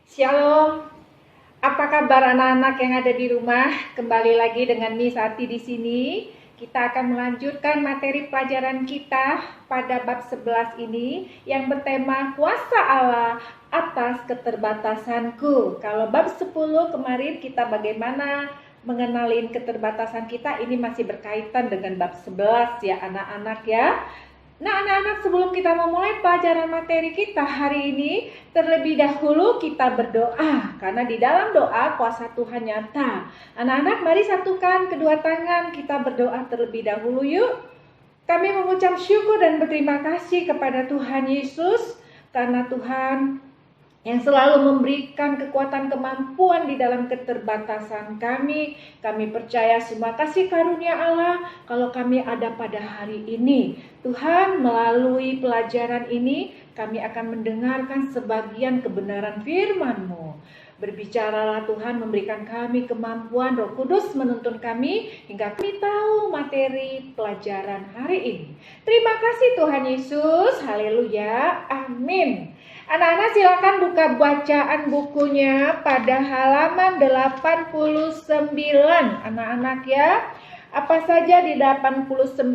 Shalom, apa kabar anak-anak yang ada di rumah? Kembali lagi dengan Miss Ati di sini. Kita akan melanjutkan materi pelajaran kita pada bab 11 ini yang bertema kuasa Allah atas keterbatasanku. Kalau bab 10 kemarin kita bagaimana mengenalin keterbatasan kita, ini masih berkaitan dengan bab 11 ya anak-anak ya. Nah anak-anak, sebelum kita memulai pelajaran materi kita hari ini, terlebih dahulu kita berdoa, karena di dalam doa kuasa Tuhan nyata. Anak-anak, mari satukan kedua tangan, kita berdoa terlebih dahulu yuk. Kami mengucap syukur dan berterima kasih kepada Tuhan Yesus, karena Tuhan yang selalu memberikan kekuatan kemampuan di dalam keterbatasan kami. Kami percaya semua kasih karunia Allah kalau kami ada pada hari ini. Tuhan, melalui pelajaran ini kami akan mendengarkan sebagian kebenaran firman-Mu. Berbicaralah Tuhan, memberikan kami kemampuan, Roh Kudus menuntun kami hingga kami tahu materi pelajaran hari ini. Terima kasih Tuhan Yesus, haleluya, amin. Anak-anak silakan buka bacaan bukunya pada halaman 89 anak-anak ya. Apa saja di 89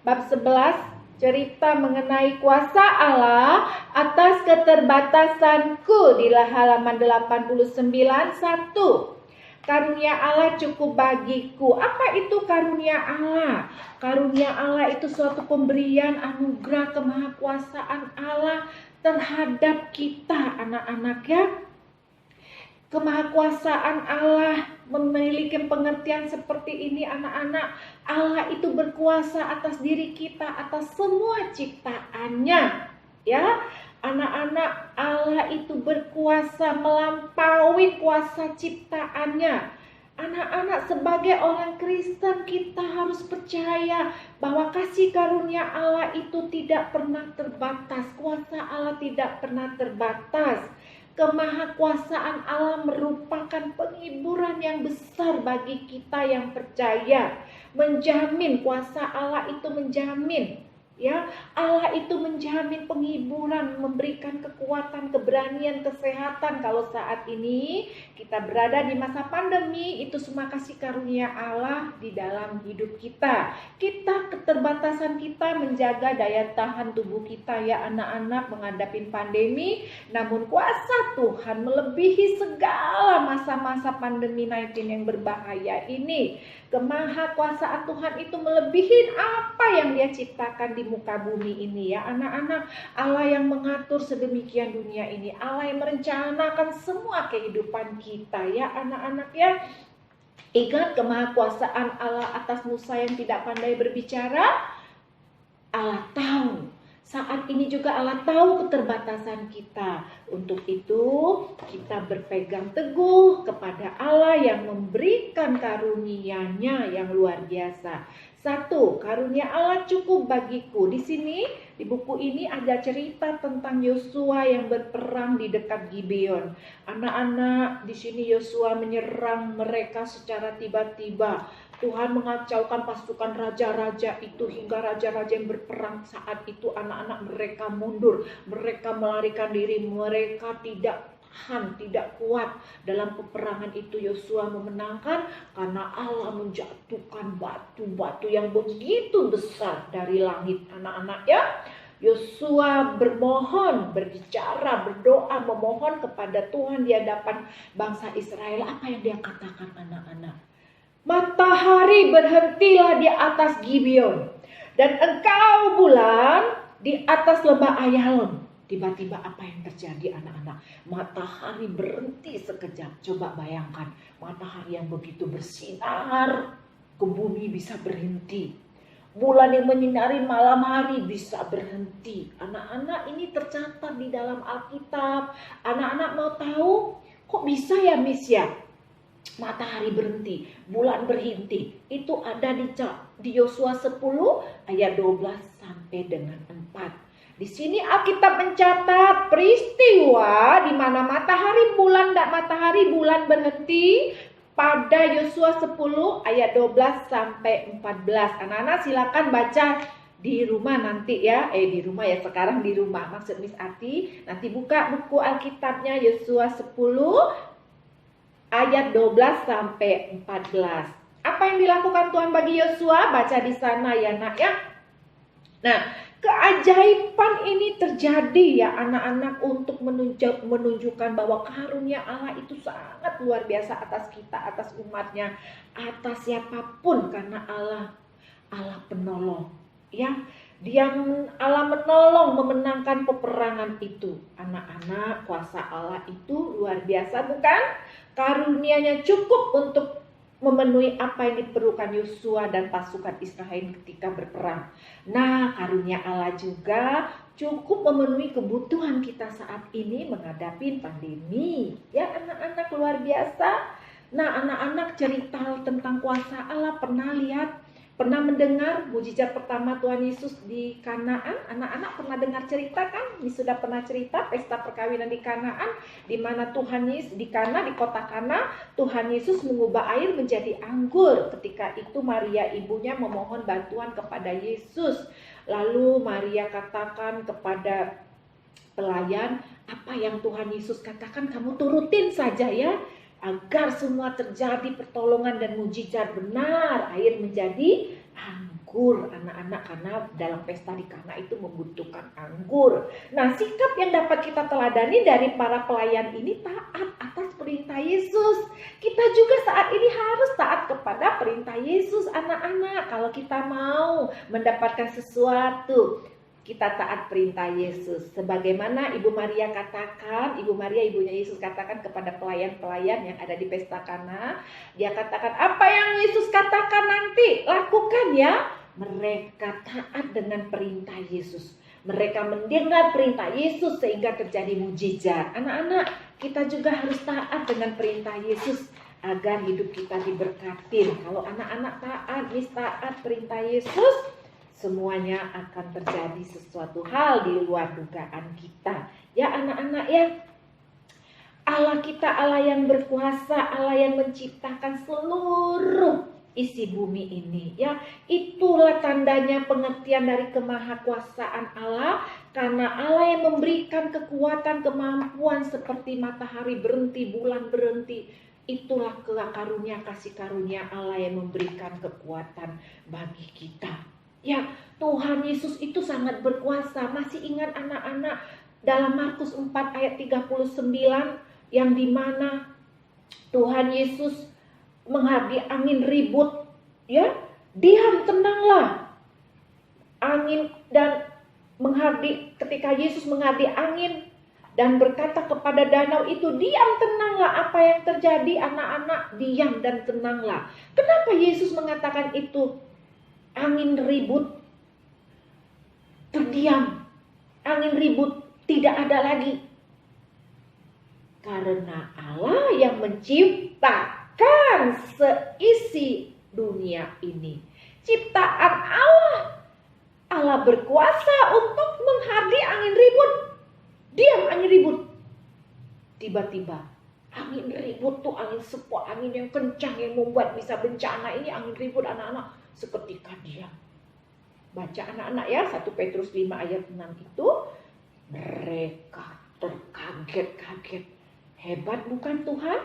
bab 11? Cerita mengenai kuasa Allah atas keterbatasanku di halaman 89. 1. Karunia Allah cukup bagiku. Apa itu karunia Allah? Karunia Allah itu suatu pemberian anugerah kemahakuasaan Allah terhadap kita anak-anak ya. Kemahakuasaan Allah memiliki pengertian seperti ini anak-anak. Allah itu berkuasa atas diri kita, atas semua ciptaannya ya. Anak-anak, Allah itu berkuasa melampaui kuasa ciptaannya. Anak-anak, sebagai orang Kristen kita harus percaya bahwa kasih karunia Allah itu tidak pernah terbatas. Kuasa Allah tidak pernah terbatas. Kemahakuasaan Allah merupakan penghiburan yang besar bagi kita yang percaya. Menjamin, kuasa Allah itu menjamin. Ya, Allah itu menjamin penghiburan, memberikan kekuatan, keberanian, kesehatan. Kalau saat ini kita berada di masa pandemi, itu semua kasih karunia Allah di dalam hidup kita. Keterbatasan kita menjaga daya tahan tubuh kita ya anak-anak menghadapi pandemi. Namun kuasa Tuhan melebihi segala masa-masa pandemi 19 yang berbahaya ini. Kemahakuasaan Tuhan itu melebihi apa yang Dia ciptakan di muka bumi ini ya anak-anak. Allah yang mengatur sedemikian dunia ini, Allah yang merencanakan semua kehidupan kita ya anak-anak ya. Ingat kemahakuasaan Allah atas Musa yang tidak pandai berbicara. Allah tahu. Saat ini juga Allah tahu keterbatasan kita. Untuk itu kita berpegang teguh kepada Allah yang memberikan karunia-Nya yang luar biasa. 1. Karunia Allah cukup bagiku. Di sini di buku ini ada cerita tentang Yosua yang berperang di dekat Gibeon. Anak-anak, di sini Yosua menyerang mereka secara tiba-tiba. Tuhan mengacaukan pasukan raja-raja itu hingga raja-raja yang berperang saat itu anak-anak mereka mundur. Mereka melarikan diri, mereka tidak tahan, tidak kuat dalam peperangan itu. Yosua memenangkan karena Allah menjatuhkan batu-batu yang begitu besar dari langit anak-anak ya. Yosua bermohon, berbicara, berdoa, memohon kepada Tuhan di hadapan bangsa Israel. Apa yang dia katakan anak-anak? Matahari berhentilah di atas Gibeon, dan engkau bulan di atas lembah Ayalon. Tiba-tiba apa yang terjadi anak-anak? Matahari berhenti sekejap. Coba bayangkan, matahari yang begitu bersinar ke bumi bisa berhenti. Bulan yang menyinari malam hari bisa berhenti. Anak-anak, ini tercatat di dalam Alkitab. Anak-anak mau tahu, kok bisa ya Miss ya? Matahari berhenti, bulan berhenti. Itu ada di Yosua 10 ayat 12 sampai dengan 4. Di sini Alkitab mencatat peristiwa di mana matahari bulan berhenti pada Yosua 10 ayat 12 sampai 14. Anak-anak silakan baca di rumah nanti ya, di rumah ya, sekarang di rumah maksud Miss Ati, nanti buka buku Alkitabnya Yosua 10 ayat 12 sampai 14. Apa yang dilakukan Tuhan bagi Yosua? Baca di sana ya nak ya. Nah, keajaiban ini terjadi ya anak-anak untuk menunjukkan bahwa karunia Allah itu sangat luar biasa atas kita, atas umatnya, atas siapapun, karena Allah penolong ya. Dia Allah menolong memenangkan peperangan itu. Anak-anak, kuasa Allah itu luar biasa bukan? Karunia-Nya cukup untuk memenuhi apa yang diperlukan Yosua dan pasukan Israel ketika berperang. Nah, karunia Allah juga cukup memenuhi kebutuhan kita saat ini menghadapi pandemi. Ya, anak-anak luar biasa. Nah, anak-anak cerita tentang kuasa Allah pernah mendengar mujizat pertama Tuhan Yesus di Kanaan? Anak-anak pernah dengar cerita kan? Ini sudah pernah cerita pesta perkawinan di Kanaan, di mana Tuhan Yesus di kota Kana, Tuhan Yesus mengubah air menjadi anggur. Ketika itu Maria ibunya memohon bantuan kepada Yesus. Lalu Maria katakan kepada pelayan, apa yang Tuhan Yesus katakan kamu turutin saja ya, agar semua terjadi pertolongan dan mujizat. Benar, air menjadi anggur anak-anak, karena dalam pesta di Kana itu membutuhkan anggur. Nah, sikap yang dapat kita teladani dari para pelayan ini taat atas perintah Yesus. Kita juga saat ini harus taat kepada perintah Yesus anak-anak. Kalau kita mau mendapatkan sesuatu, kita taat perintah Yesus. Sebagaimana Ibu Maria ibunya Yesus katakan kepada pelayan-pelayan yang ada di pesta Kana. Dia katakan, apa yang Yesus katakan nanti, lakukan ya. Mereka taat dengan perintah Yesus. Mereka mendengar perintah Yesus sehingga terjadi mujizat. Anak-anak, kita juga harus taat dengan perintah Yesus agar hidup kita diberkati. Kalau anak-anak taat perintah Yesus, semuanya akan terjadi sesuatu hal di luar dugaan kita. Ya anak-anak ya. Allah kita Allah yang berkuasa, Allah yang menciptakan seluruh isi bumi ini. Ya, itulah tandanya pengertian dari kemahakuasaan Allah. Karena Allah yang memberikan kekuatan, kemampuan seperti matahari berhenti, bulan berhenti. Itulah kasih karunia Allah yang memberikan kekuatan bagi kita. Ya, Tuhan Yesus itu sangat berkuasa. Masih ingat anak-anak dalam Markus 4 ayat 39 yang dimana Tuhan Yesus menghadapi angin ribut, ya, diam tenanglah. Angin dan ketika Yesus menghadapi angin dan berkata kepada danau itu, diam tenanglah. Apa yang terjadi anak-anak? Diam dan tenanglah. Kenapa Yesus mengatakan itu? Angin ribut terdiam, angin ribut tidak ada lagi. Karena Allah yang menciptakan seisi dunia ini. Ciptaan Allah berkuasa untuk menghadapi angin ribut. Diam angin ribut. Tiba-tiba angin ribut tuh angin sepuh, angin yang kencang yang membuat bisa bencana ini, angin ribut anak-anak seketika diam. Baca anak-anak ya, 1 Petrus 5 ayat 6 itu, mereka terkaget-kaget. Hebat bukan Tuhan?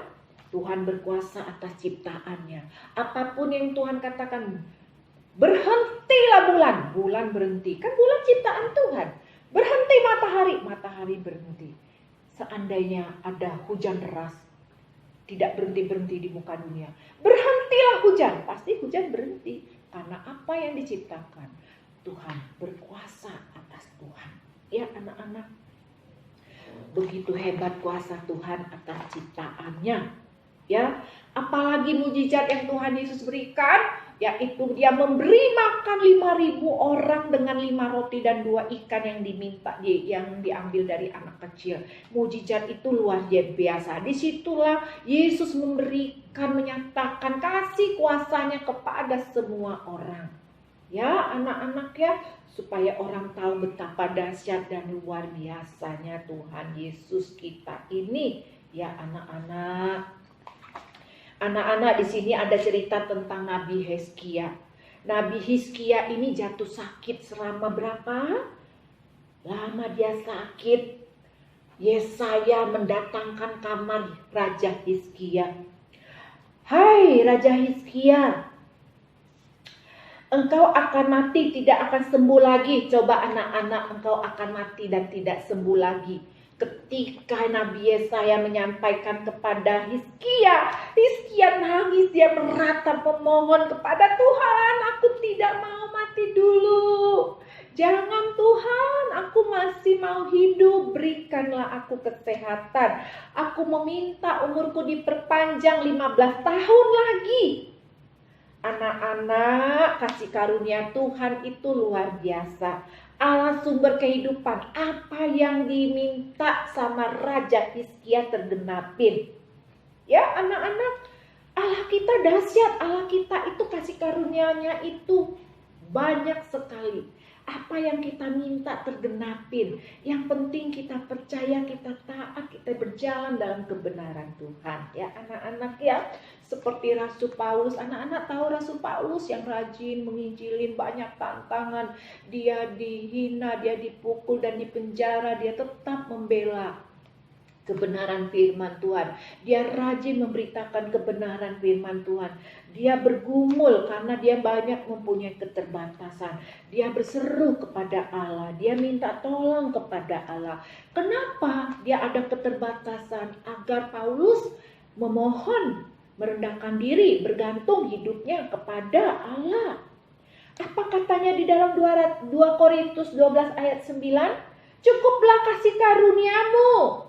Tuhan berkuasa atas ciptaannya. Apapun yang Tuhan katakan, berhentilah bulan berhenti. Kan bulan ciptaan Tuhan. Berhenti matahari berhenti. Seandainya ada hujan deras, tidak berhenti-berhenti di muka dunia, berhentilah hujan, pasti hujan berhenti. Karena apa yang diciptakan, Tuhan berkuasa atas Tuhan. Ya anak-anak, begitu hebat kuasa Tuhan atas ciptaannya. Ya, apalagi mujizat yang Tuhan Yesus berikan, yaitu dia memberi makan 5.000 orang dengan 5 roti dan 2 ikan yang diambil dari anak kecil. Mujizat itu luar biasa. Disitulah Yesus menyatakan kasih kuasanya kepada semua orang. Ya anak-anak ya, supaya orang tahu betapa dahsyat dan luar biasanya Tuhan Yesus kita ini. Ya anak-anak. Anak-anak, di sini ada cerita tentang Nabi Hezkia. Nabi Hizkia ini jatuh sakit selama berapa lama dia sakit. Yesaya mendatangkan kamar Raja Hizkia. Hai Raja Hizkia, engkau akan mati, tidak akan sembuh lagi. Coba anak-anak, engkau akan mati dan tidak sembuh lagi. Ketika Nabi Yesaya menyampaikan kepada Hizkia, Hizkia nangis, dia meratap memohon kepada Tuhan, aku tidak mau mati dulu. Jangan Tuhan, aku masih mau hidup, berikanlah aku kesehatan. Aku meminta umurku diperpanjang 15 tahun lagi. Anak-anak, kasih karunia Tuhan itu luar biasa. Allah sumber kehidupan, apa yang diminta sama Raja Hizkia tergenapin. Ya anak-anak, Allah kita dahsyat, Allah kita itu kasih karunia-Nya itu banyak sekali. Apa yang kita minta tergenapin. Yang penting kita percaya, kita taat, kita berjalan dalam kebenaran Tuhan. Ya anak-anak ya, seperti Rasul Paulus. Anak-anak tahu Rasul Paulus yang rajin menginjilin, banyak tantangan. Dia dihina, dia dipukul dan dipenjara. Dia tetap membela kebenaran firman Tuhan. Dia rajin memberitakan kebenaran firman Tuhan. Dia bergumul karena dia banyak mempunyai keterbatasan. Dia berseru kepada Allah. Dia minta tolong kepada Allah. Kenapa dia ada keterbatasan? Agar Paulus memohon, merendahkan diri, bergantung hidupnya kepada Allah. Apa katanya di dalam 2 Korintus 12 ayat 9? Cukuplah kasih karuniamu.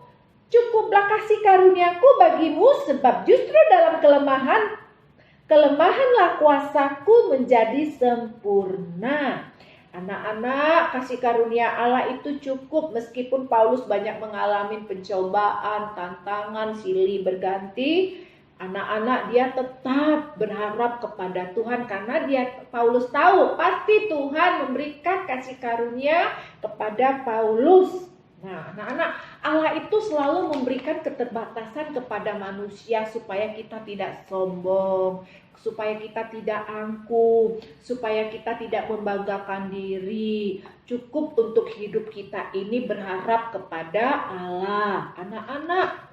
Cukuplah kasih karuniaku bagimu, sebab justru dalam kelemahanlah kuasaku menjadi sempurna. Anak-anak, kasih karunia Allah itu cukup meskipun Paulus banyak mengalami pencobaan, tantangan, silih berganti. Anak-anak dia tetap berharap kepada Tuhan karena Paulus tahu pasti Tuhan memberikan kasih karunia kepada Paulus. Nah, anak-anak, Allah itu selalu memberikan keterbatasan kepada manusia supaya kita tidak sombong, supaya kita tidak angkuh, supaya kita tidak membanggakan diri. Cukup untuk hidup kita ini berharap kepada Allah. Anak-anak,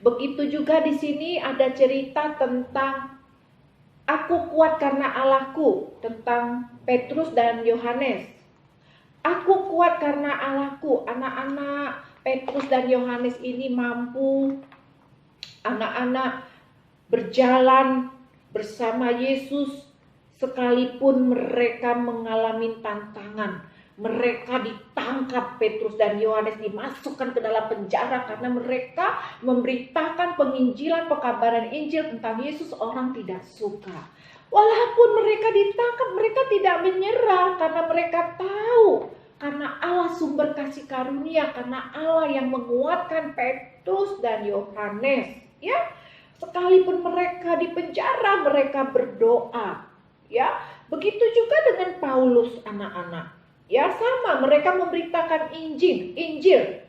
begitu juga di sini ada cerita tentang aku kuat karena Allahku, tentang Petrus dan Yohanes. Aku kuat karena Allahku. Anak-anak, Petrus dan Yohanes ini mampu anak-anak berjalan bersama Yesus sekalipun mereka mengalami tantangan. Mereka ditangkap, Petrus dan Yohanes dimasukkan ke dalam penjara karena mereka memberitakan penginjilan, pekabaran Injil tentang Yesus, orang tidak suka. Walaupun mereka ditangkap, mereka tidak menyerah karena mereka tahu, karena Allah sumber kasih karunia, karena Allah yang menguatkan Petrus dan Yohanes. Ya, sekalipun mereka di penjara, mereka berdoa. Ya, begitu juga dengan Paulus, anak-anak. Ya, sama, mereka memberitakan Injil,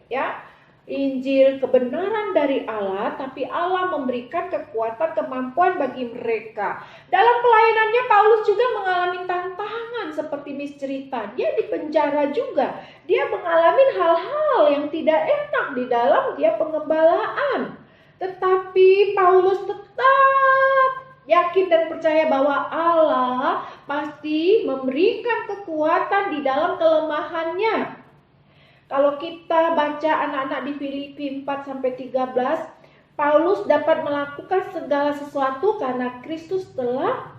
ya. Injil kebenaran dari Allah, tapi Allah memberikan kekuatan, kemampuan bagi mereka. Dalam pelayanannya Paulus juga mengalami tantangan seperti Miss cerita. Dia di penjara juga. Dia mengalami hal-hal yang tidak enak di dalam dia pengembalaan. Tetapi Paulus tetap yakin dan percaya bahwa Allah pasti memberikan kekuatan di dalam kelemahannya. Kalau kita baca anak-anak di Filipi 4-13, Paulus dapat melakukan segala sesuatu karena Kristus telah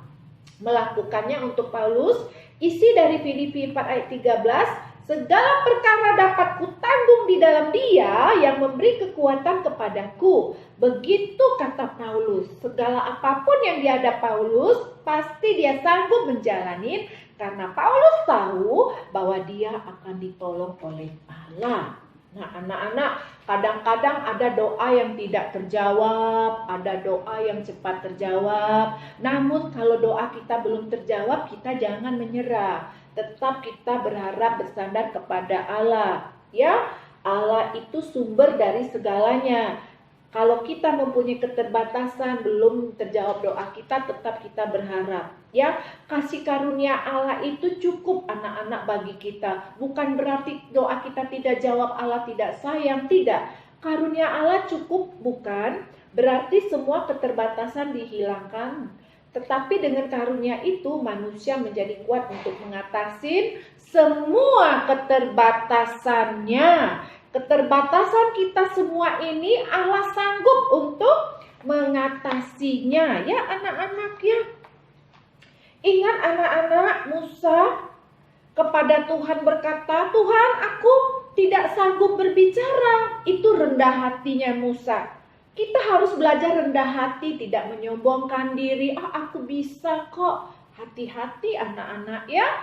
melakukannya untuk Paulus. Isi dari Filipi 4 ayat 13, segala perkara dapat kutanggung di dalam Dia yang memberi kekuatan kepadaku. Begitu kata Paulus, segala apapun yang dihadap Paulus, pasti dia sanggup menjalani. Karena Paulus tahu bahwa dia akan ditolong oleh Allah. Nah, anak-anak, kadang-kadang ada doa yang tidak terjawab, ada doa yang cepat terjawab. Namun kalau doa kita belum terjawab, kita jangan menyerah. Tetap kita berharap bersandar kepada Allah. Ya, Allah itu sumber dari segalanya. Kalau kita mempunyai keterbatasan, belum terjawab doa kita, tetap kita berharap. Ya, kasih karunia Allah itu cukup anak-anak bagi kita. Bukan berarti doa kita tidak jawab, Allah tidak sayang, tidak. Karunia Allah cukup, bukan berarti semua keterbatasan dihilangkan. Tetapi dengan karunia itu manusia menjadi kuat untuk mengatasi semua keterbatasannya. Keterbatasan kita semua ini Allah sanggup untuk mengatasinya, ya anak-anak ya. Ingat anak-anak, Musa kepada Tuhan berkata, Tuhan aku tidak sanggup berbicara. Itu rendah hatinya Musa. Kita harus belajar rendah hati, tidak menyombongkan diri. Aku bisa kok. Hati-hati anak-anak ya.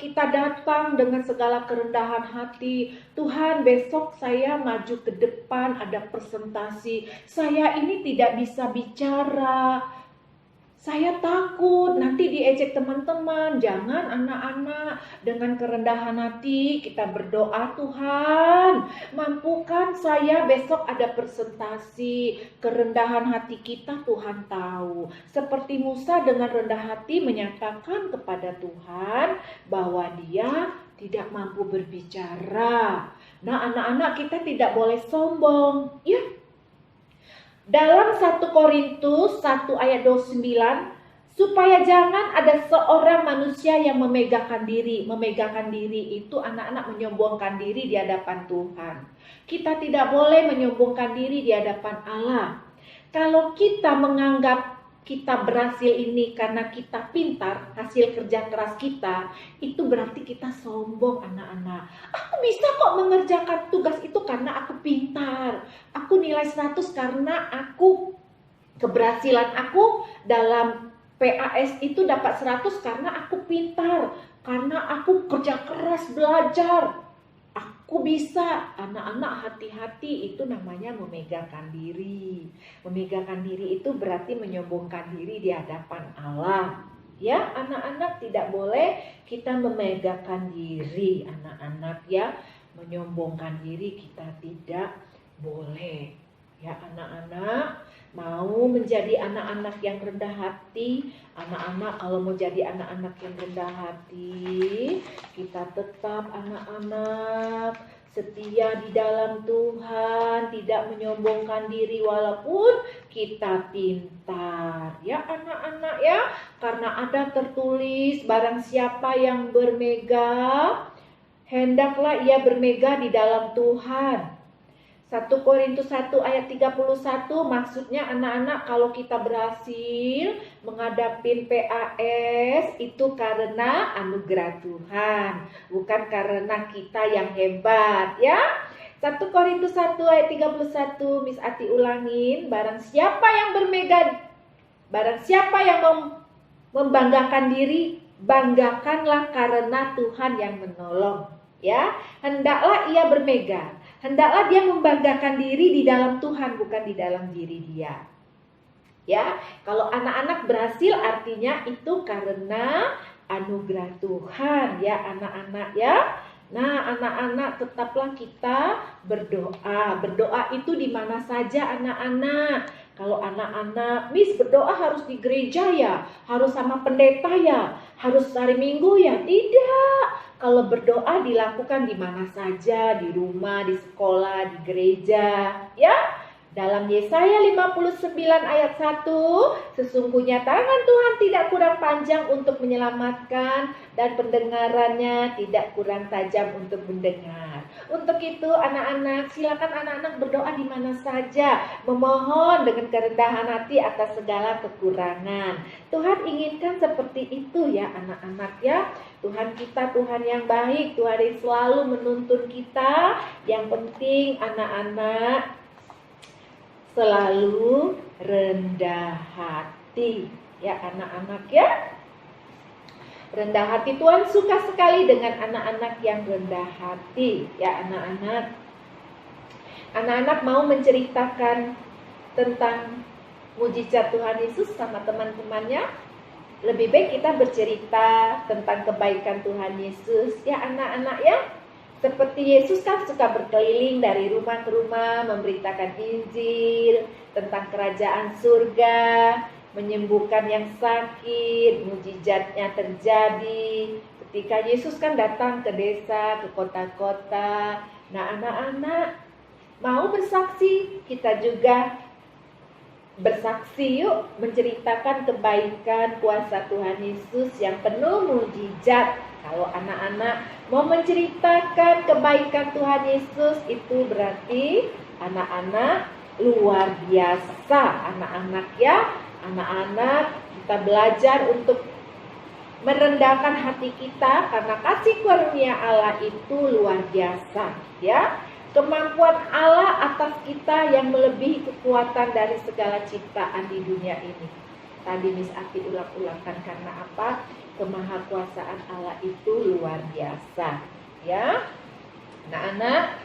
Kita datang dengan segala kerendahan hati. Tuhan, besok saya maju ke depan, ada presentasi. Saya ini tidak bisa bicara. Saya takut nanti diejek teman-teman. Jangan anak-anak, dengan kerendahan hati kita berdoa, Tuhan mampukan saya besok ada presentasi. Kerendahan hati kita Tuhan tahu. Seperti Musa dengan rendah hati menyatakan kepada Tuhan bahwa dia tidak mampu berbicara. Nah anak-anak, kita tidak boleh sombong ya. Dalam 1 Korintus 1 ayat 29, supaya jangan ada seorang manusia yang memegahkan diri. Memegahkan diri itu anak-anak menyombongkan diri di hadapan Tuhan. Kita tidak boleh menyombongkan diri di hadapan Allah. Kalau kita menganggap kita berhasil ini karena kita pintar, hasil kerja keras kita, itu berarti kita sombong anak-anak. Aku bisa kok mengerjakan tugas itu karena aku pintar. Aku nilai 100 karena keberhasilan aku dalam PAS itu dapat 100 karena aku pintar. Karena aku kerja keras belajar. Aku bisa. Anak-anak hati-hati, itu namanya memegahkan diri. Memegahkan diri itu berarti menyombongkan diri di hadapan Allah. Ya, anak-anak tidak boleh kita memegahkan diri, anak-anak ya. Menyombongkan diri kita tidak boleh. Ya, anak-anak mau menjadi anak-anak yang rendah hati. Anak-anak kalau mau jadi anak-anak yang rendah hati, kita tetap anak-anak setia di dalam Tuhan, tidak menyombongkan diri walaupun kita pintar. Ya anak-anak ya, karena ada tertulis barang siapa yang bermegah, hendaklah ia bermegah di dalam Tuhan. 1 Korintus 1 ayat 31 maksudnya anak-anak kalau kita berhasil menghadapi PAS itu karena anugerah Tuhan, bukan karena kita yang hebat ya. 1 Korintus 1 ayat 31 Miss Ati ulangin, barang siapa yang bermegah, barang siapa yang membanggakan diri, banggakanlah karena Tuhan yang menolong ya. Hendaklah ia bermegah. Hendaklah dia membanggakan diri di dalam Tuhan, bukan di dalam diri dia. Ya, kalau anak-anak berhasil artinya itu karena anugerah Tuhan ya anak-anak ya. Nah, anak-anak tetaplah kita berdoa. Berdoa itu di mana saja anak-anak. Kalau anak-anak, Miss berdoa harus di gereja ya, harus sama pendeta ya, harus hari Minggu ya. Tidak. Kalau berdoa dilakukan di mana saja, di rumah, di sekolah, di gereja, ya. Dalam Yesaya 59 ayat 1, sesungguhnya tangan Tuhan tidak kurang panjang untuk menyelamatkan dan pendengarannya tidak kurang tajam untuk mendengar. Untuk itu anak-anak, silakan anak-anak berdoa di mana saja, memohon dengan kerendahan hati atas segala kekurangan. Tuhan inginkan seperti itu ya anak-anak ya. Tuhan kita Tuhan yang baik, Tuhan yang selalu menuntun kita. Yang penting anak-anak selalu rendah hati ya anak-anak ya. Rendah hati, Tuhan suka sekali dengan anak-anak yang rendah hati ya anak-anak. Anak-anak mau menceritakan tentang mujizat Tuhan Yesus sama teman-temannya. Lebih baik kita bercerita tentang kebaikan Tuhan Yesus ya anak-anak ya. Seperti Yesus kan suka berkeliling dari rumah ke rumah, memberitakan Injil tentang kerajaan surga, menyembuhkan yang sakit, mujizatnya terjadi. Ketika Yesus kan datang ke desa, ke kota-kota. Nah, anak-anak mau bersaksi, kita juga bersaksi yuk, menceritakan kebaikan kuasa Tuhan Yesus yang penuh mujizat. Kalau anak-anak mau menceritakan kebaikan Tuhan Yesus, itu berarti anak-anak luar biasa. Anak-anak ya, anak-anak kita belajar untuk merendahkan hati kita karena kasih karunia Allah itu luar biasa ya. Kemampuan Allah atas kita yang melebihi kekuatan dari segala ciptaan di dunia ini. Tadi Miss Ati ulang-ulangkan karena apa? Kemahakuasaan Allah itu luar biasa ya. Anak-anak,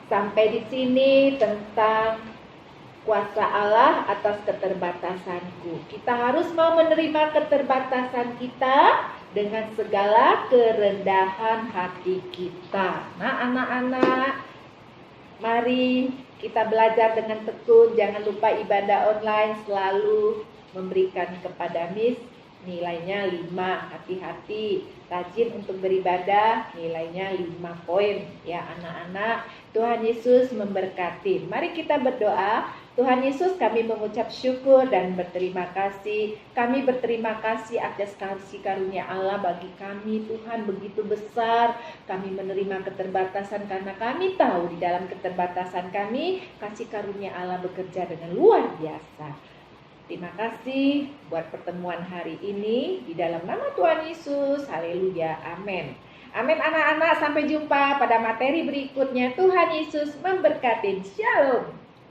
sampai di sini tentang kuasa Allah atas keterbatasanku. Kita harus mau menerima keterbatasan kita dengan segala kerendahan hati kita. Nah, anak-anak, mari kita belajar dengan tekun. Jangan lupa ibadah online selalu memberikan kepada Miss nilainya 5. Hati-hati, rajin untuk beribadah, nilainya 5 poin ya anak-anak. Tuhan Yesus memberkati. Mari kita berdoa. Tuhan Yesus, kami mengucap syukur dan berterima kasih. Kami berterima kasih atas kasih karunia Allah bagi kami. Tuhan begitu besar. Kami menerima keterbatasan karena kami tahu di dalam keterbatasan kami, kasih karunia Allah bekerja dengan luar biasa. Terima kasih buat pertemuan hari ini. Di dalam nama Tuhan Yesus. Haleluya. Amin. Amin anak-anak. Sampai jumpa pada materi berikutnya. Tuhan Yesus memberkati. Shalom.